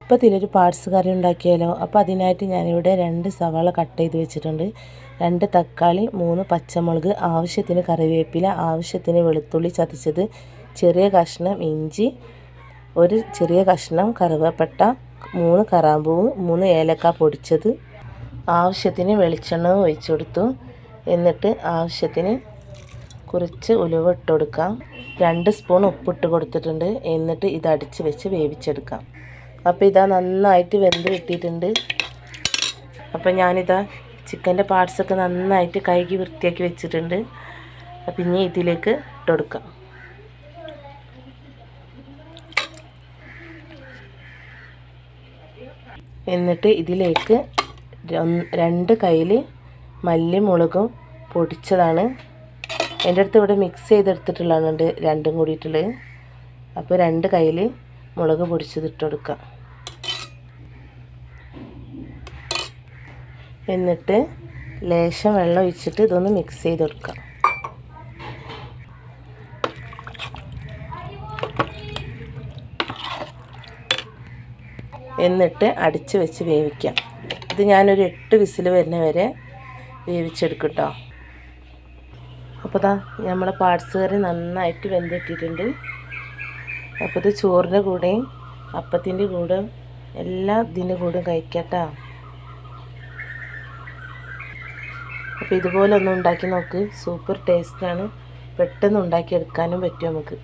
അപ്പോൾ ഇതിലൊരു പാർട്സ് കറി ഉണ്ടാക്കിയാലോ. അപ്പോൾ അതിനായിട്ട് ഞാനിവിടെ 2 സവാള കട്ട് ചെയ്ത് വെച്ചിട്ടുണ്ട്, 2 തക്കാളി, 3 പച്ചമുളക്, ആവശ്യത്തിന് കറിവേപ്പില, ആവശ്യത്തിന് വെളുത്തുള്ളി ചതച്ചത്, ചെറിയ കഷ്ണം ഇഞ്ചി, ഒരു ചെറിയ കഷ്ണം കറുവപ്പട്ട, 3 കറാമ്പൂവ്, 3 ഏലക്ക പൊടിച്ചത്, ആവശ്യത്തിന് വെളിച്ചെണ്ണ ഒഴിച്ചു കൊടുത്തു. എന്നിട്ട് ആവശ്യത്തിന് കുറച്ച് ഉലുവ ഇട്ട് കൊടുക്കാം. 2 സ്പൂൺ ഉപ്പിട്ട് കൊടുത്തിട്ടുണ്ട്. എന്നിട്ട് ഇത് അടിച്ച് വെച്ച് വേവിച്ചെടുക്കാം. അപ്പോൾ ഇതാ നന്നായിട്ട് വെന്ത് കിട്ടിയിട്ടുണ്ട്. അപ്പോൾ ഞാനിതാ ചിക്കൻ്റെ പാർട്സൊക്കെ നന്നായിട്ട് കഴുകി വൃത്തിയാക്കി വെച്ചിട്ടുണ്ട്. അപ്പം ഇനി ഇതിലേക്ക് ഇട്ട് കൊടുക്കാം. എന്നിട്ട് ഇതിലേക്ക് 2 കയ്യിൽ മല്ലിമുളകും പൊടിച്ചതാണ്. എൻ്റെ അടുത്ത് ഇവിടെ മിക്സ് ചെയ്തെടുത്തിട്ടുള്ളതാണ് രണ്ടും കൂടിയിട്ടുള്ളത്. അപ്പോൾ 2 കയ്യിൽ മുളക് പൊടിച്ചത് ഇട്ട് കൊടുക്കാം. എന്നിട്ട് ലേശം വെള്ളം ഒഴിച്ചിട്ട് ഇതൊന്ന് മിക്സ് ചെയ്ത് കൊടുക്കാം. എന്നിട്ട് അടിച്ച് വെച്ച് വേവിക്കാം. ഇത് ഞാനൊരു 8 വിസിൽ വരുന്ന വരെ വേവിച്ചെടുക്കും കേട്ടോ. അപ്പോൾ ദാ നമ്മളെ പാർട്സ് കറി നന്നായിട്ട് വെന്തിട്ടിട്ടുണ്ട്. അപ്പോൾ ഇത് ചോറിൻ്റെ കൂടെയും അപ്പത്തിൻ്റെ കൂടെ എല്ലാ ഇതിൻ്റെ കൂടെ കഴിക്കട്ടോ. അപ്പോൾ ഇതുപോലെ ഒന്ന് ഉണ്ടാക്കി നോക്ക്, സൂപ്പർ ടേസ്റ്റാണ്. പെട്ടെന്ന് ഉണ്ടാക്കിയെടുക്കാനും പറ്റും നമുക്ക്.